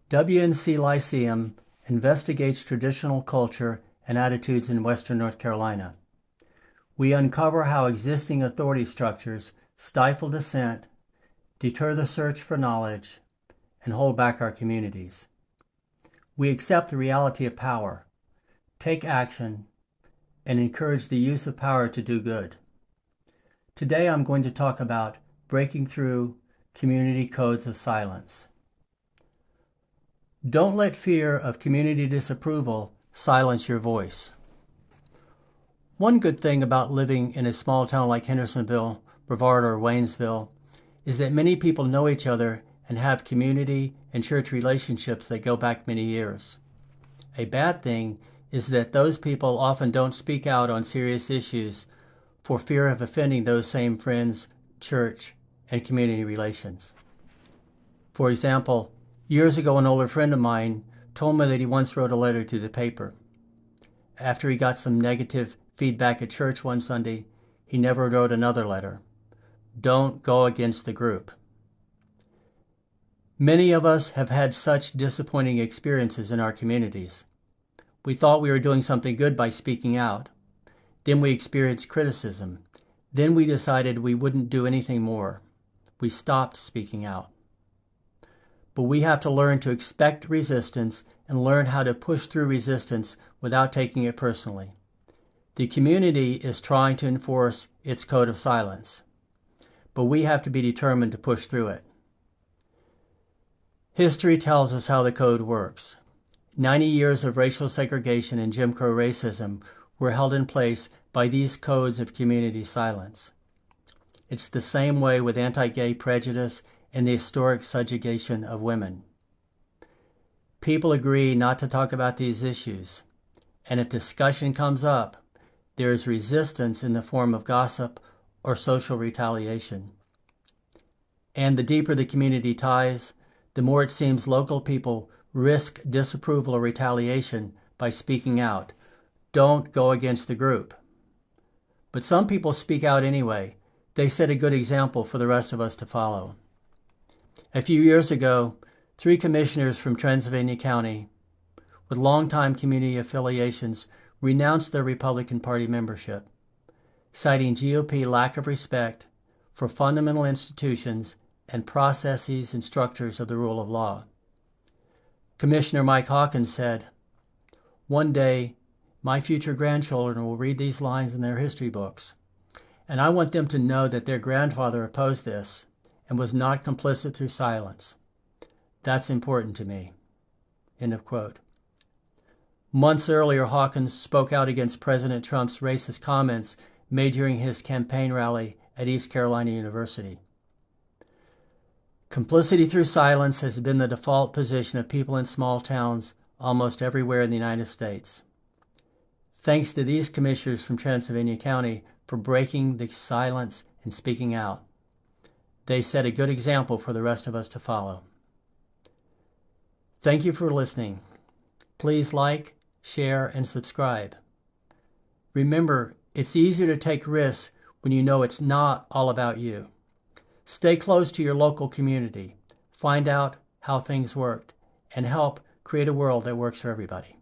WNC Lyceum investigates traditional culture and attitudes in Western North Carolina. We uncover how existing authority structures stifle dissent, deter the search for knowledge, and hold back our communities. We accept the reality of power, take action, and encourage the use of power to do good. Today I'm going to talk about breaking through community codes of silence. Don't let fear of community disapproval silence your voice. One good thing about living in a small town like Hendersonville, Brevard, or Waynesville is that many people know each other and have community and church relationships that go back many years. A bad thing is that those people often don't speak out on serious issues for fear of offending those same friends, church, and community relations. For example, years ago, an older friend of mine told me that he once wrote a letter to the paper. After he got some negative feedback at church one Sunday, he never wrote another letter. Don't go against the group. Many of us have had such disappointing experiences in our communities. We thought we were doing something good by speaking out. Then we experienced criticism. Then we decided we wouldn't do anything more. We stopped speaking out. But we have to learn to expect resistance and learn how to push through resistance without taking it personally. The community is trying to enforce its code of silence, but we have to be determined to push through it. History tells us how the code works. 90 years of racial segregation and Jim Crow racism were held in place by these codes of community silence. It's the same way with anti-gay prejudice and the historic subjugation of women. People agree not to talk about these issues, and if discussion comes up, there is resistance in the form of gossip or social retaliation. And the deeper the community ties, the more it seems local people risk disapproval or retaliation by speaking out. Don't go against the group. But some people speak out anyway. They set a good example for the rest of us to follow. A few years ago, 3 commissioners from Transylvania County with longtime community affiliations renounced their Republican Party membership, citing GOP lack of respect for fundamental institutions and processes and structures of the rule of law. Commissioner Mike Hawkins said, "One day, my future grandchildren will read these lines in their history books, and I want them to know that their grandfather opposed this and was not complicit through silence. That's important to me." End of quote. Months earlier, Hawkins spoke out against President Trump's racist comments made during his campaign rally at East Carolina University. Complicity through silence has been the default position of people in small towns almost everywhere in the United States. Thanks to these commissioners from Transylvania County for breaking the silence and speaking out. They set a good example for the rest of us to follow. Thank you for listening. Please like, share, and subscribe. Remember, it's easier to take risks when you know it's not all about you. Stay close to your local community. Find out how things work and help create a world that works for everybody.